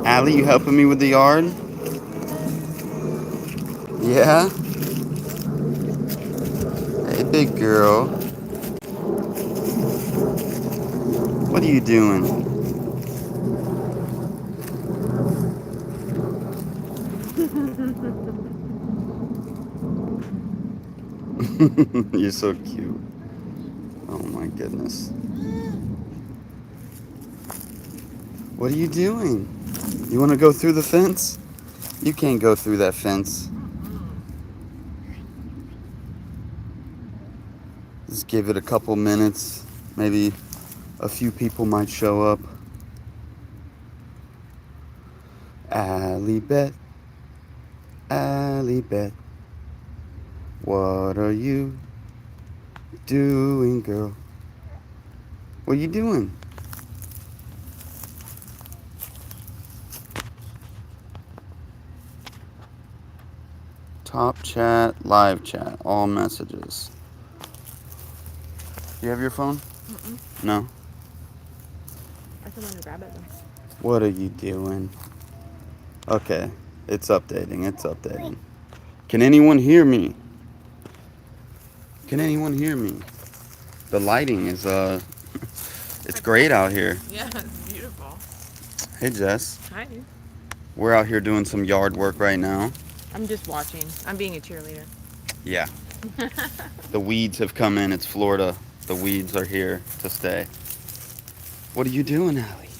Allie, you helping me with the yard? Yeah? Hey, big girl. What are you doing? You're so cute. Oh my goodness. What are you doing? You want to go through the fence? You can't go through that fence. Just give it a couple minutes. Maybe a few people might show up. Allie Bet, Allie Bet, what are you doing, girl? What are you doing? Top chat, live chat, all messages. You have your phone? No? I still want to grab it though. What are you doing? Okay, it's updating, it's updating. Can anyone hear me? Can anyone hear me? The lighting is, it's great out here. Yeah, it's beautiful. Hey, Jess. Hi. We're out here doing some yard work right now. I'm just watching. I'm being a cheerleader. Yeah. The weeds have come in. It's Florida. The weeds are here to stay. What are you doing, Allie?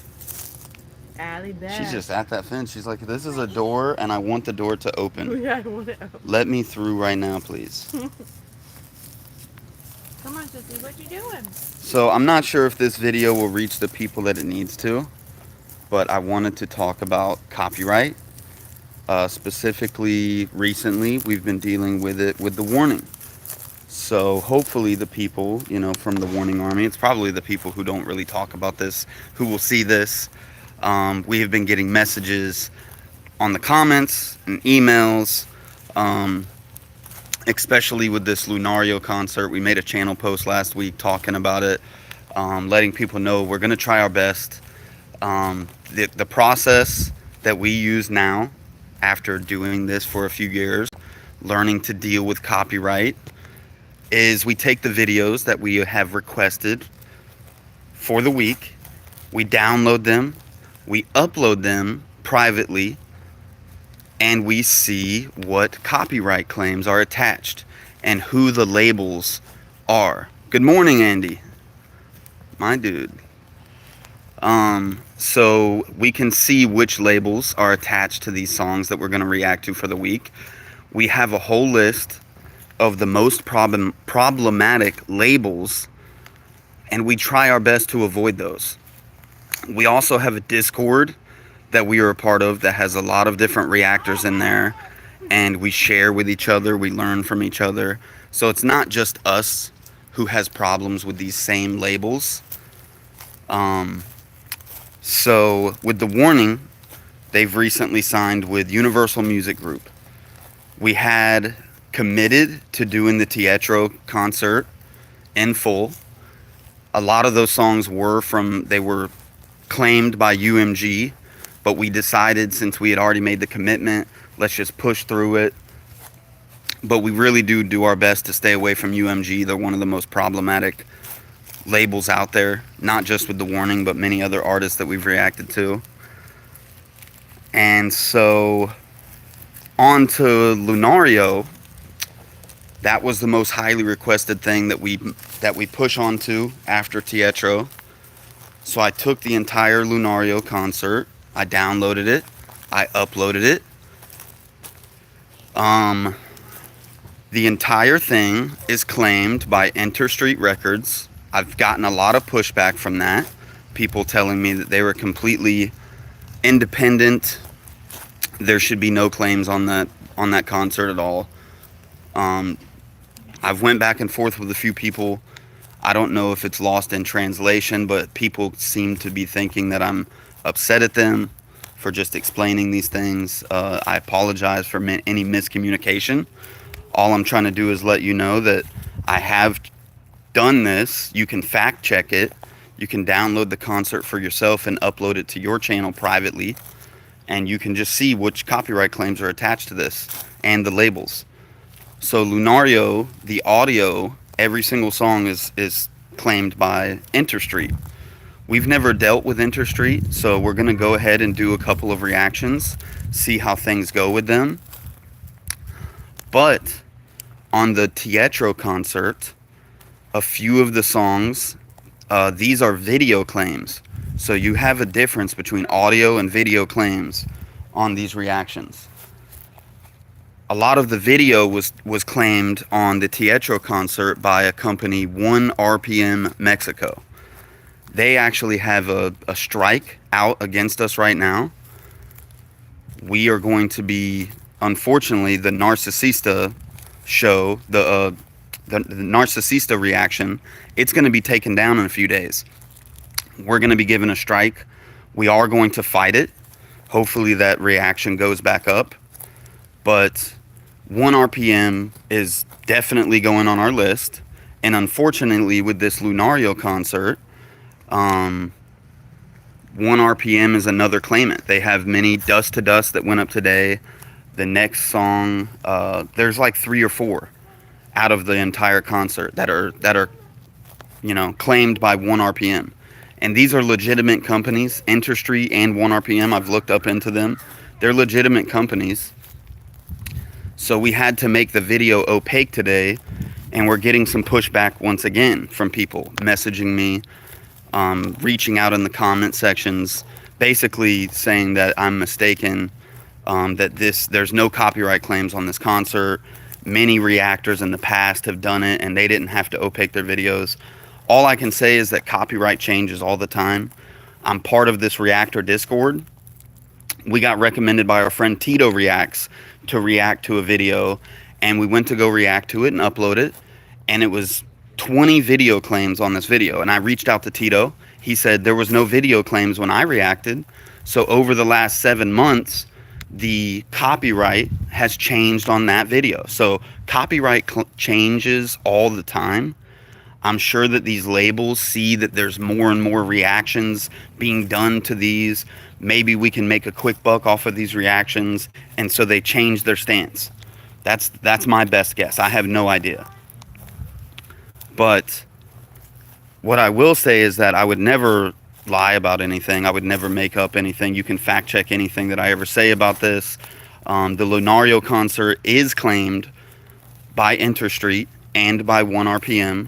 Allie Bet. She's just at that fence. She's like, this is a door, and I want the door to open. Yeah, I want it open. Let me through right now, please. Come on, Sissy. What you doing? So I'm not sure if this video will reach the people that it needs to, but I wanted to talk about copyright. Specifically, recently, we've been dealing with it with the warning. So hopefully the people, from the warning army, it's probably the people who don't really talk about this, who will see this. We have been getting messages on the comments and emails, especially with this Lunario concert. We made a channel post last week talking about it, letting people know we're going to try our best. The process that we use now, after doing this for a few years, learning to deal with copyright, is we take the videos that we have requested for the week, we download them, we upload them privately, and we see what copyright claims are attached and who the labels are. Good morning, Andy. My dude. So we can see which labels are attached to these songs that we're going to react to for the week. We have a whole list of the most problematic labels, and we try our best to avoid those. We also have a Discord that we are a part of that has a lot of different reactors in there, and we share with each other, we learn from each other. So it's not just us who has problems with these same labels. So with the warning, they've recently signed with Universal Music Group. We had committed to doing the Teatro concert in full. A lot of those songs were claimed by UMG, but we decided, since we had already made the commitment, let's just push through it. But we really do our best to stay away from UMG. They're one of the most problematic labels out there, not just with the warning, but many other artists that we've reacted to. And so on to Lunario. That was the most highly requested thing that we push onto after Teatro. So I took the entire Lunario concert, I downloaded it, I uploaded it. The entire thing is claimed by Enter Street Records. I've gotten a lot of pushback from that. People telling me that they were completely independent. There should be no claims on that concert at all. I've went back and forth with a few people. I don't know if it's lost in translation, but people seem to be thinking that I'm upset at them for just explaining these things. I apologize for any miscommunication. All I'm trying to do is let you know that I have done this. You can fact check it. You can download the concert for yourself and upload it to your channel privately. and you can just see which copyright claims are attached to this and the labels. So Lunario, the audio, every single song is claimed by Interstreet. We've never dealt with Interstreet, so we're going to go ahead and do a couple of reactions, see how things go with them. But on the Teatro concert, a few of the songs, these are video claims. So you have a difference between audio and video claims on these reactions. A lot of the video was claimed on the Teatro concert by a company, 1 RPM Mexico. They actually have a strike out against us right now. We are going to be, unfortunately, the Narcisista show, the Narcisista reaction, it's going to be taken down in a few days. We're going to be given a strike. We are going to fight it. Hopefully that reaction goes back up. But 1 RPM is definitely going on our list. And unfortunately, with this Lunario concert, 1 RPM is another claimant. They have many Dust to Dust that went up today. The next song, there's like 3 or 4 out of the entire concert that are claimed by 1 RPM. And these are legitimate companies, Interstreet and 1 RPM. I've looked up into them. They're legitimate companies. So we had to make the video opaque today, and we're getting some pushback once again from people messaging me, reaching out in the comment sections, basically saying that I'm mistaken, that there's no copyright claims on this concert. Many reactors in the past have done it, and they didn't have to opaque their videos. All I can say is that copyright changes all the time. I'm part of this reactor Discord. We got recommended by our friend Tito Reacts to react to a video, and we went to go react to it and upload it, and it was 20 video claims on this video. And I reached out to Tito. He said there was no video claims when I reacted. So over the last 7 months, the copyright has changed on that video. So copyright changes all the time. I'm sure that these labels see that there's more and more reactions being done to these. Maybe we can make a quick buck off of these reactions, and so they change their stance. That's my best guess. I have no idea. But what I will say is that I would never lie about anything. I would never make up anything. You can fact check anything that I ever say about this. The Lunario concert is claimed by Interstreet and by 1 RPM.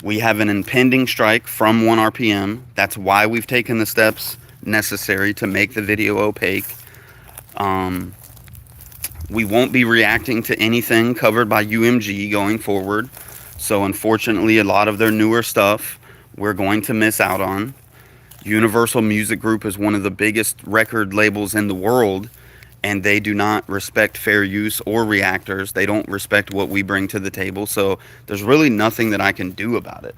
We have an impending strike from 1 RPM. That's why we've taken the steps necessary to make the video opaque. We won't be reacting to anything covered by UMG going forward. So unfortunately, a lot of their newer stuff we're going to miss out on. Universal Music Group is one of the biggest record labels in the world, and they do not respect fair use or reactors. They don't respect what we bring to the table, so there's really nothing that I can do about it.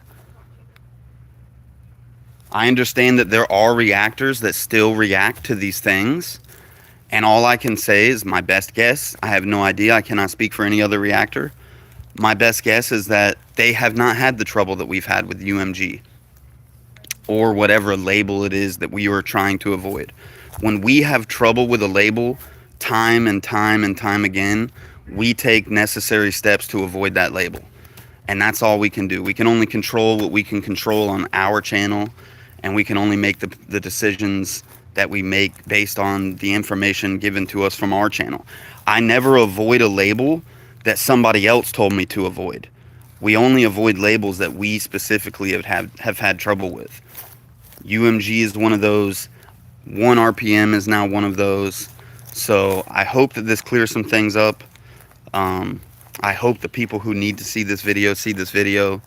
I understand that there are reactors that still react to these things, and all I can say is my best guess. I have no idea. I cannot speak for any other reactor. My best guess is that they have not had the trouble that we've had with UMG or whatever label it is that we are trying to avoid. When we have trouble with a label, time and time and time again, we take necessary steps to avoid that label. And that's all we can do. We can only control what we can control on our channel, and we can only make the decisions that we make based on the information given to us from our channel. I never avoid a label that somebody else told me to avoid. We only avoid labels that we specifically have had trouble with. UMG is one of those. 1 RPM is now one of those. So I hope that this clears some things up. I hope the people who need to see this video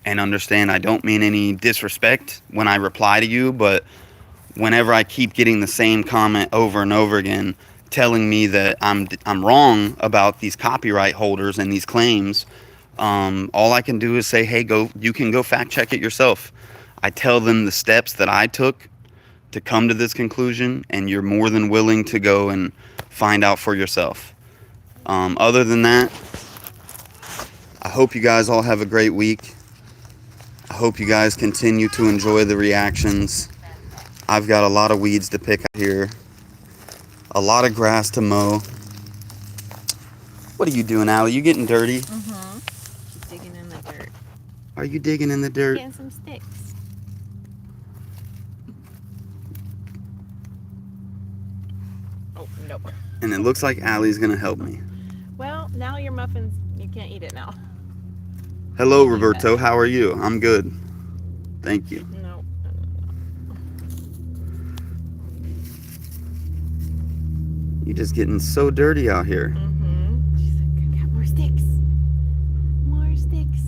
and understand I don't mean any disrespect when I reply to you, but whenever I keep getting the same comment over and over again telling me that I'm wrong about these copyright holders and these claims, all I can do is say, hey, you can go fact check it yourself. I tell them the steps that I took to come to this conclusion, and you're more than willing to go and find out for yourself. Other than that, I hope you guys all have a great week. I hope you guys continue to enjoy the reactions. I've got a lot of weeds to pick out here. A lot of grass to mow. What are you doing, Allie? You getting dirty? Mm-hmm. Digging in the dirt. Are you digging in the dirt? Getting some sticks. Oh, no. And it looks like Allie's gonna help me. Well, now your muffins, you can't eat it now. Hello, Roberto. How are you? I'm good. Thank you. No. You're just getting so dirty out here. Mm-hmm. She's like, I got more sticks. More sticks.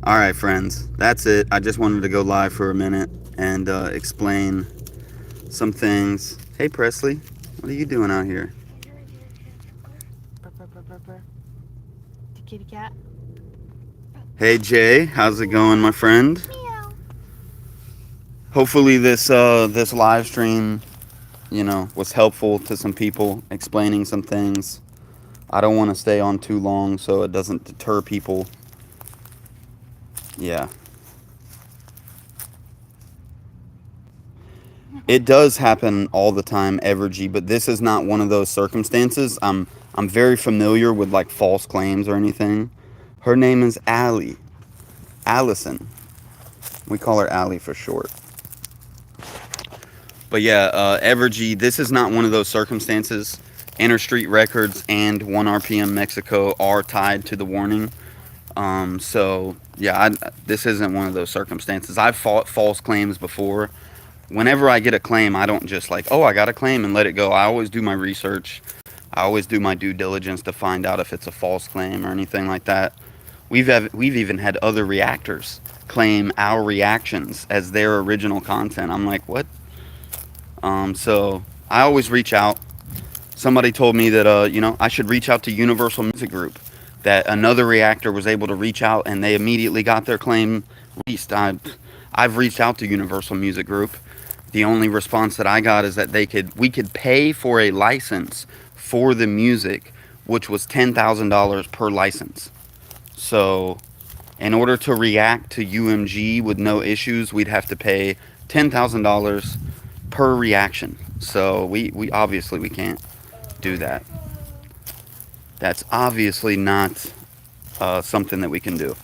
All right, friends. That's it. I just wanted to go live for a minute and explain some things. Hey, Presley. What are you doing out here? Burr, burr, burr, burr, burr. The kitty cat. Hey, Jay. How's it going, my friend? Meow. Hopefully this live stream, was helpful to some people, explaining some things. I don't want to stay on too long so it doesn't deter people. Yeah. It does happen all the time, Evergy, but this is not one of those circumstances. I'm very familiar with like false claims or anything. Her name is Allie. Allison. We call her Allie for short. But yeah, Evergy, this is not one of those circumstances. Interstreet Records and 1RPM Mexico are tied to the warning. So yeah, this isn't one of those circumstances. I've fought false claims before. Whenever I get a claim, I don't just like, oh, I got a claim and let it go. I always do my research. I always do my due diligence to find out if it's a false claim or anything like that. We've even had other reactors claim our reactions as their original content. I'm like, what? So I always reach out. Somebody told me that I should reach out to Universal Music Group. That another reactor was able to reach out and they immediately got their claim released. I've reached out to Universal Music Group. The only response that I got is that we could pay for a license for the music, which was $10,000 per license. So in order to react to UMG with no issues, we'd have to pay $10,000 per reaction. So we obviously can't do that. That's obviously not something that we can do.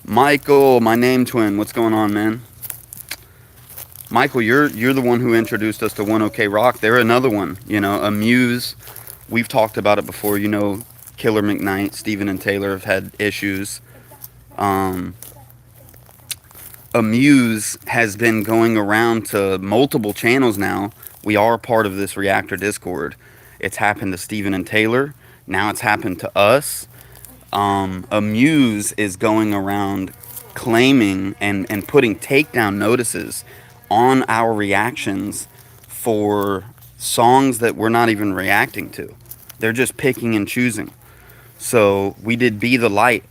Michael, my name twin, what's going on, man? Michael, you're the one who introduced us to 1OK Rock. They're another one, Amuse. We've talked about it before, Killer McKnight, Steven and Taylor have had issues. Amuse has been going around to multiple channels now. We are part of this Reactor Discord. It's happened to Steven and Taylor. Now it's happened to us. Amuse is going around claiming and putting takedown notices on our reactions for songs that we're not even reacting to. They're just picking and choosing. So we did Be the Light.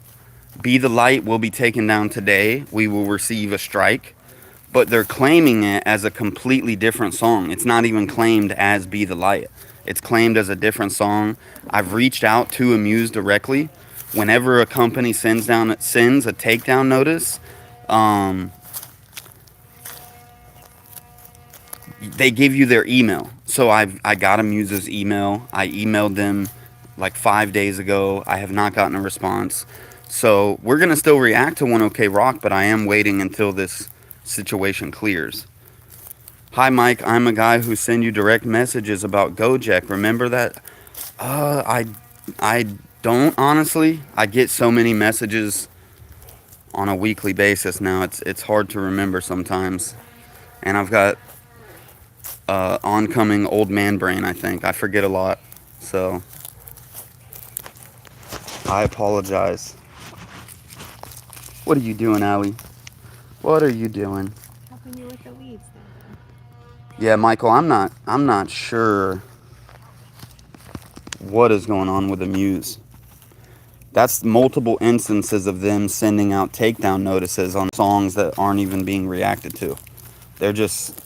Be the Light will be taken down today. We will receive a strike. But they're claiming it as a completely different song. It's not even claimed as Be the Light. It's claimed as a different song. I've reached out to Amuse directly. Whenever a company sends a takedown notice, they give you their email. So I got Amuse's email. I emailed them like 5 days ago. I have not gotten a response. So we're going to still react to 1OK Rock, but I am waiting until this situation clears. Hi, Mike. I'm a guy who send you direct messages about Gojek. Remember that? I don't, honestly. I get so many messages on a weekly basis now. It's hard to remember sometimes. And I've got oncoming old man brain, I think. I forget a lot. So I apologize. What are you doing, Allie? What are you doing? Helping you with the weeds there. Yeah, Michael, I'm not sure what is going on with Amuse. That's multiple instances of them sending out takedown notices on songs that aren't even being reacted to. They're just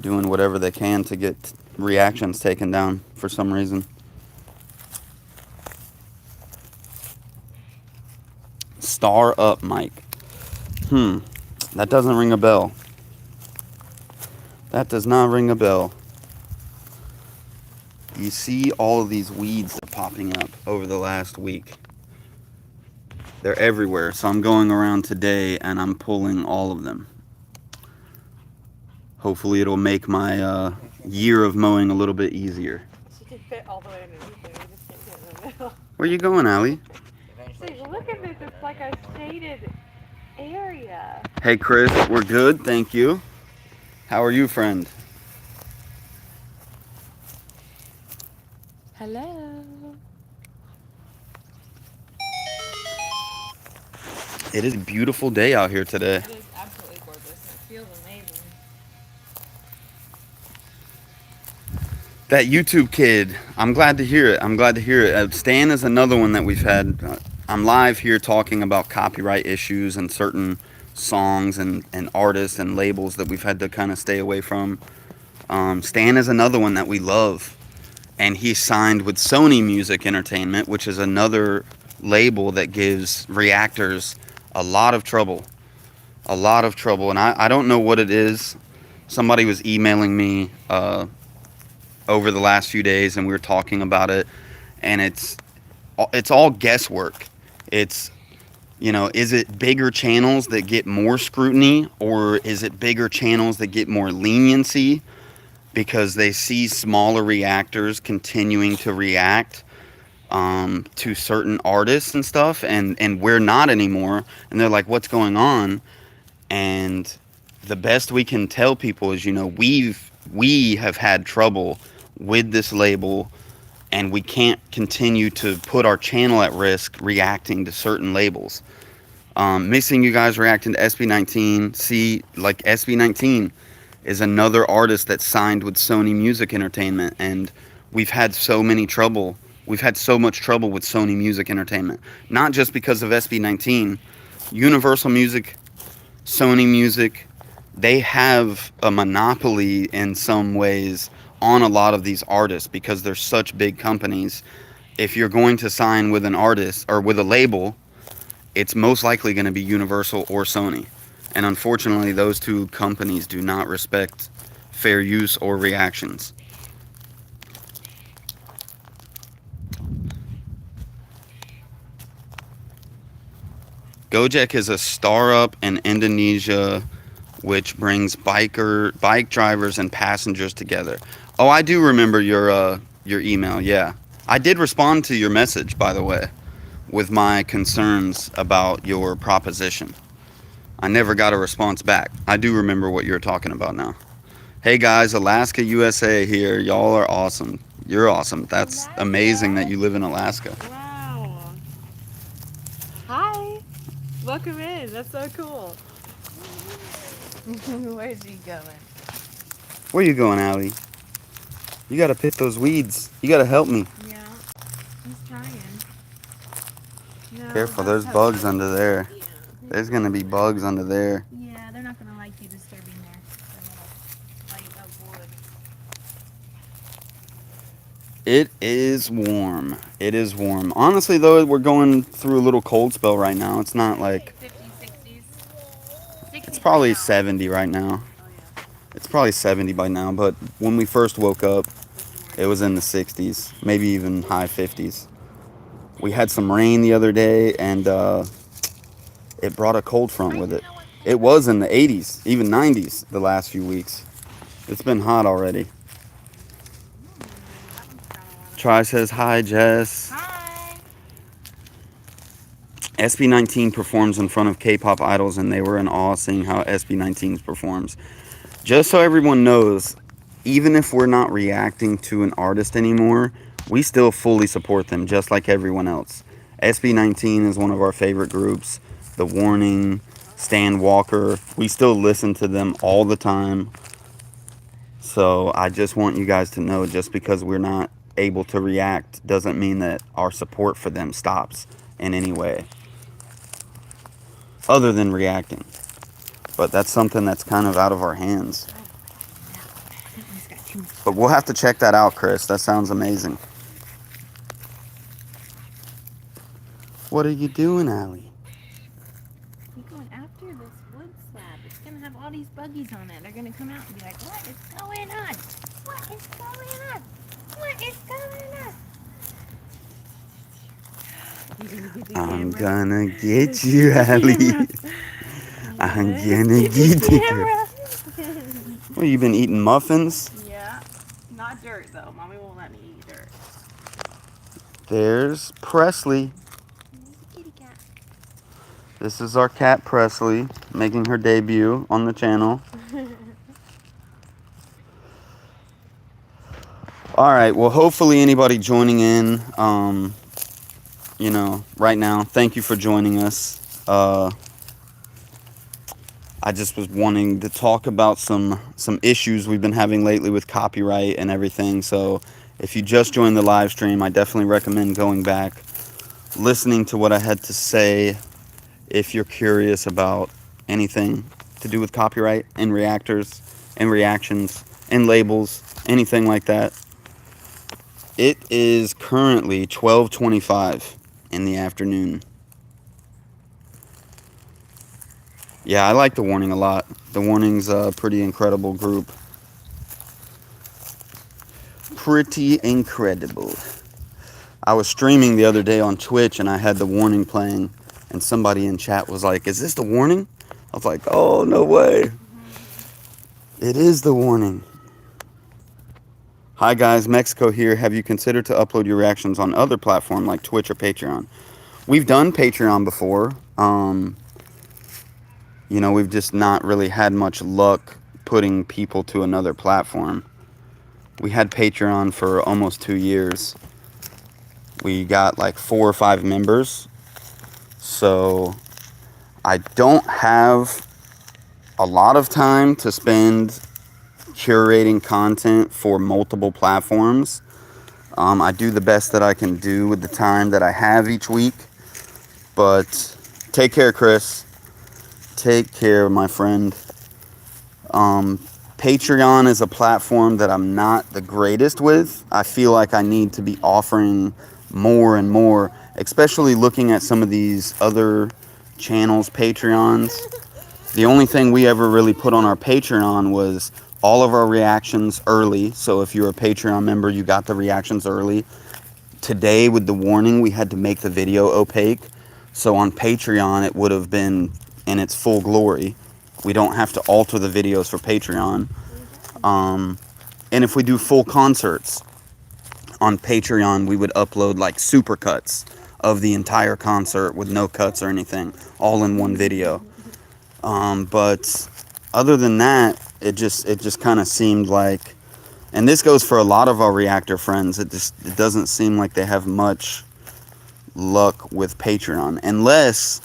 doing whatever they can to get reactions taken down for some reason. Star Up, Mike. That doesn't ring a bell. That does not ring a bell. You see all of these weeds that are popping up over the last week. They're everywhere. So I'm going around today and I'm pulling all of them. Hopefully it'll make my year of mowing a little bit easier. She can fit all the way underneath it. We just can't get in the middle. Where you going, Allie? See, look at this. It's like a shaded area. Hey, Chris. We're good. Thank you. How are you, friend? Hello. It is a beautiful day out here today. It is absolutely gorgeous. It feels amazing. That YouTube kid, I'm glad to hear it. I'm glad to hear it. Stan is another one that we've had. I'm live here talking about copyright issues and certain songs and artists and labels that we've had to kind of stay away from. Stan is another one that we love. And he signed with Sony Music Entertainment, which is another label that gives reactors a lot of trouble. A lot of trouble. And I don't know what it is. Somebody was emailing me over the last few days, and we were talking about it, and it's all guesswork. It's, is it bigger channels that get more scrutiny, or is it bigger channels that get more leniency because they see smaller reactors continuing to react to certain artists and stuff, and we're not anymore, and they're like, what's going on? And the best we can tell people is, we have had trouble with this label, and we can't continue to put our channel at risk reacting to certain labels. Missing you guys reacting to SB19. See, like, SB19 is another artist that signed with Sony Music Entertainment, and we've had so much trouble with Sony Music Entertainment. Not just because of SB19. Universal Music, Sony Music, they have a monopoly in some ways on a lot of these artists because they're such big companies. If you're going to sign with an artist or with a label, it's most likely going to be Universal or Sony. And unfortunately, those two companies do not respect fair use or reactions. Gojek is a startup in Indonesia which brings bike drivers and passengers together. Oh, I do remember your email, yeah. I did respond to your message, by the way, with my concerns about your proposition. I never got a response back. I do remember what you're talking about now. Hey guys, Alaska, USA here. Y'all are awesome. You're awesome. That's amazing that you live in Alaska. Wow. Hi. Welcome in. That's so cool. Where's he going? Where you going, Allie? You gotta pick those weeds. You gotta help me. Yeah, he's trying. No, Careful, there's bugs under there. Yeah. There's gonna be bugs under there. Yeah, they're not gonna like you disturbing their light of wood. It is warm. It is warm. Honestly, though, we're going through a little cold spell right now. It's not like... 50s, 60s. It's probably 70 right now. Oh, yeah. It's probably 70 by now, but when we first woke up, it was in the 60s, maybe even high 50s. We had some rain the other day, and it brought a cold front with it. It was in the 80s, even 90s the last few weeks. It's been hot already. Try says, hi, Jess. Hi. SB19 performs in front of K-pop idols, and they were in awe seeing how SB19 performs. Just so everyone knows, even if we're not reacting to an artist anymore, we still fully support them, just like everyone else. SB19 is one of our favorite groups. The Warning, Stan Walker, we still listen to them all the time. So I just want you guys to know, just because we're not able to react doesn't mean that our support for them stops in any way, other than reacting. But that's something that's kind of out of our hands. But we'll have to check that out, Chris. That sounds amazing. What are you doing, Allie? these buggies on it. They're gonna come out and be like, what is going on? What is going on? What is going on? You're gonna get the I'm camera. gonna get you, Allie. I'm gonna get you. Camera. Well, you been eating muffins? Yeah. Not dirt though. Mommy won't let me eat dirt. There's Presley. Kitty cat. This is our cat Presley making her debut on the channel. All right, well, hopefully anybody joining in, you know, right now, thank you for joining us. I just was wanting to talk about some issues we've been having lately with copyright and everything. So if you just joined the live stream, I definitely recommend going back, listening to what I had to say if you're curious about anything to do with copyright and reactors and reactions and labels, anything like that. It is currently 12:25 in the afternoon. Yeah, I like The Warning a lot. The Warning's a pretty incredible group. Pretty incredible. I was streaming the other day on Twitch and I had The Warning playing and somebody in chat was like, is this The Warning? I was like, oh, no way. It is The Warning. Hi guys, Mexico here. Have you considered to upload your reactions on other platforms like Twitch or Patreon? We've done Patreon before. You know, we've just not really had much luck putting people to another platform. We had Patreon for almost 2 years. We got like 4 or 5 members. So I don't have a lot of time to spend curating content for multiple platforms. I do the best that I can do with the time that I have each week. But take care, Chris. Take care, my friend. Patreon is a platform that I'm not the greatest with. I feel like I need to be offering more and more, especially looking at some of these other channels' Patreons. The only thing we ever really put on our Patreon was all of our reactions early. So if you're a Patreon member, you got the reactions early. Today with The Warning, we had to make the video opaque. So on Patreon, it would have been in its full glory. We don't have to alter the videos for Patreon. And if we do full concerts on Patreon, we would upload like super cuts of the entire concert with no cuts or anything, all in one video. But other than that, it just kind of seemed like, and this goes for a lot of our reactor friends, it doesn't seem like they have much luck with Patreon, unless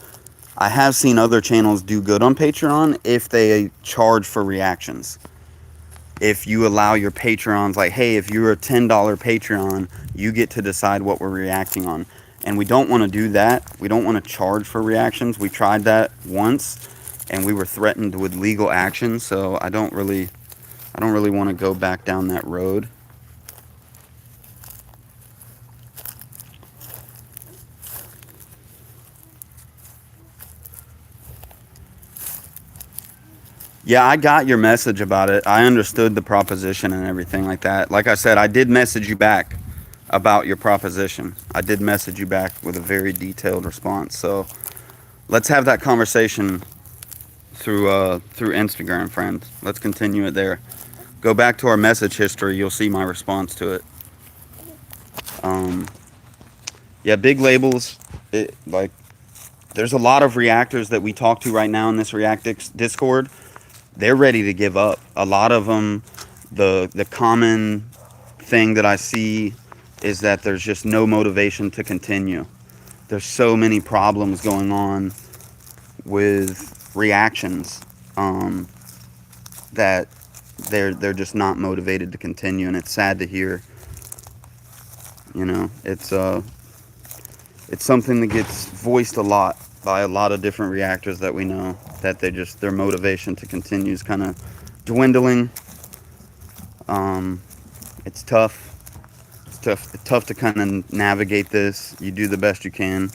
I have seen other channels do good on Patreon if they charge for reactions. If you allow your Patreons, like, hey, if you're a $10 Patreon, you get to decide what we're reacting on. And we don't want to do that. We don't want to charge for reactions. We tried that once and we were threatened with legal action, so I don't really want to go back down that road. Yeah, I got your message about it. I understood the proposition and everything like that. Like I said, I did message you back about your proposition. I did message you back with a very detailed response. So let's have that conversation through Instagram, friends. Let's continue it there. Go back to our message history. You'll see my response to it. Yeah, big labels. Like, there's a lot of reactors that we talk to right now in this React Discord. They're ready to give up. A lot of them, the common thing that I see is that there's just no motivation to continue. There's so many problems going on with reactions that they're just not motivated to continue, and it's sad to hear. You know, it's something that gets voiced a lot by a lot of different reactors that we know, that their motivation to continue is kind of dwindling. It's tough. It's tough to kind of navigate this. You do the best you can.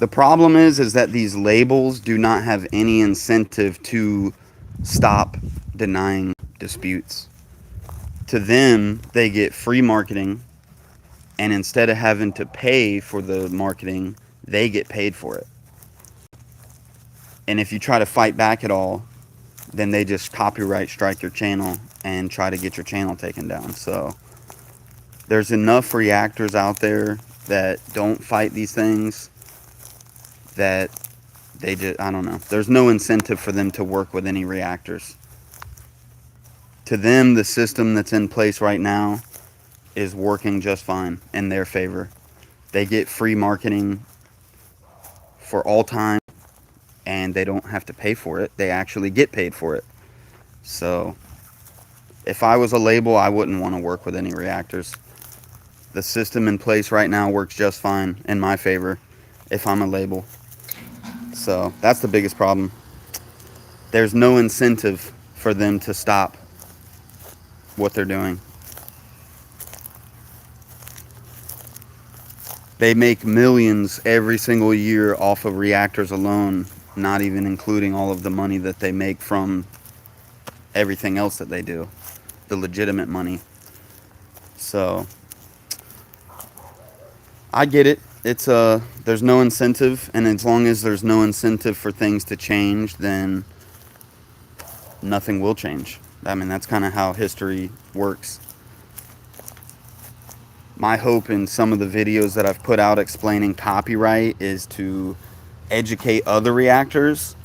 The problem is that these labels do not have any incentive to stop denying disputes. To them, they get free marketing, and instead of having to pay for the marketing, they get paid for it. And if you try to fight back at all, then they just copyright strike your channel and try to get your channel taken down. So there's enough reactors out there that don't fight these things that they just, I don't know. There's no incentive for them to work with any reactors. To them, the system that's in place right now is working just fine in their favor. They get free marketing for all time, and they don't have to pay for it. They actually get paid for it. So if I was a label, I wouldn't want to work with any reactors. The system in place right now works just fine in my favor if I'm a label. So that's the biggest problem. There's no incentive for them to stop what they're doing. They make millions every single year off of reactors alone, not even including all of the money that they make from everything else that they do, the legitimate money. So I get it. It's there's no incentive, and as long as there's no incentive for things to change, then nothing will change. I mean, that's kind of how history works. My hope in some of the videos that I've put out explaining copyright is to educate other reactors.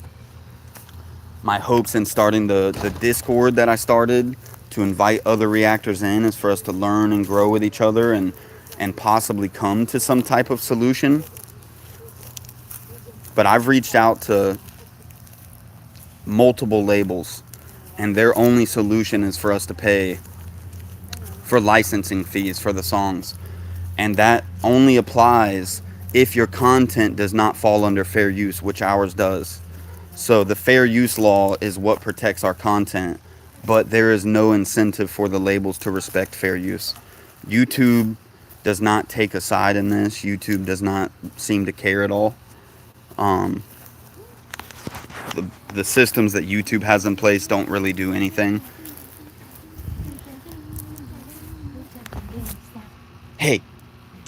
My hopes in starting the Discord that I started to invite other reactors in is for us to learn and grow with each other and possibly come to some type of solution. But I've reached out to multiple labels, and their only solution is for us to pay for licensing fees for the songs. And that only applies if your content does not fall under fair use, which ours does. So the fair use law is what protects our content, but there is no incentive for the labels to respect fair use. YouTube does not take a side in this. YouTube does not seem to care at all. The systems that YouTube has in place don't really do anything. Hey,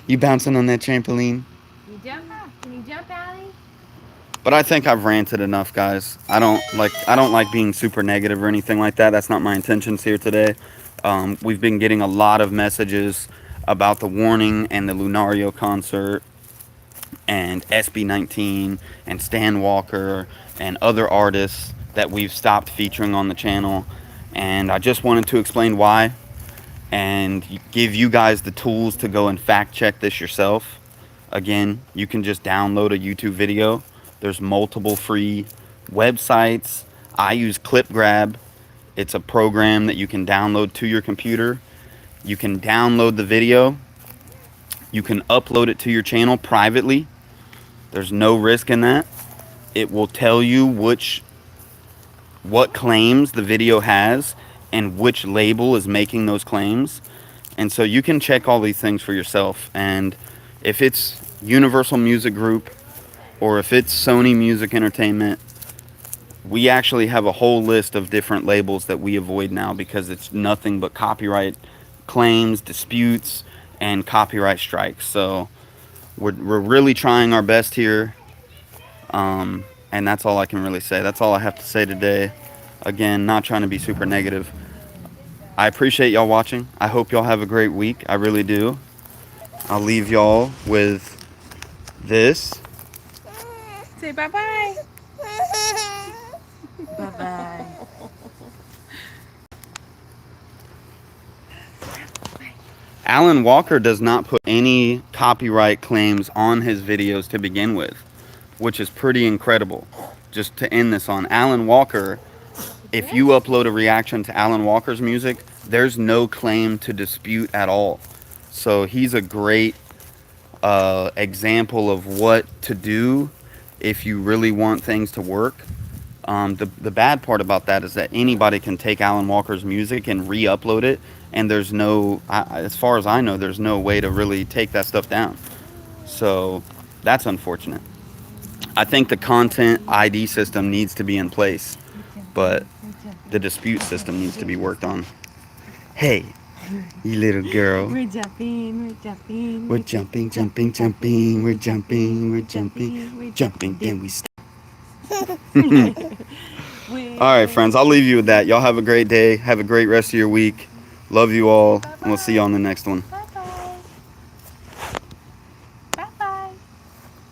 you bouncing on that trampoline? You jump out? Can you jump, Allie? But I think I've ranted enough, guys. I don't like being super negative or anything like that. That's not my intentions here today. We've been getting a lot of messages about the Warning and the Lunario concert and SB19 and Stan Walker and other artists that we've stopped featuring on the channel. And I just wanted to explain why and give you guys the tools to go and fact check this yourself. Again, you can just download a YouTube video. There's multiple free websites. I use ClipGrab. It's a program that you can download to your computer. You can download the video. You can upload it to your channel privately. There's no risk in that. It will tell you what claims the video has and which label is making those claims. And so you can check all these things for yourself. And if it's Universal Music Group or if it's Sony Music Entertainment, we actually have a whole list of different labels that we avoid now because it's nothing but copyright claims, disputes, and copyright strikes. So we're really trying our best here. And that's all I can really say. That's all I have to say today. Again, not trying to be super negative. I appreciate y'all watching. I hope y'all have a great week. I really do. I'll leave y'all with this. Say bye-bye. Bye-bye. Alan Walker does not put any copyright claims on his videos to begin with, which is pretty incredible. Just to end this on, Alan Walker, if you upload a reaction to Alan Walker's music, there's no claim to dispute at all. So he's a great example of what to do if you really want things to work. The bad part about that is that anybody can take Alan Walker's music and re-upload it, and there's no, as far as I know, there's no way to really take that stuff down. So that's unfortunate. I think the content ID system needs to be in place, but the dispute system needs to be worked on. Hey, you little girl. We're jumping, we're jumping. We're jumping, jumping, jumping. We're jumping, we're jumping, we're jumping. Then we stop. All right, friends. I'll leave you with that. Y'all have a great day. Have a great rest of your week. Love you all, and we'll see you on the next one.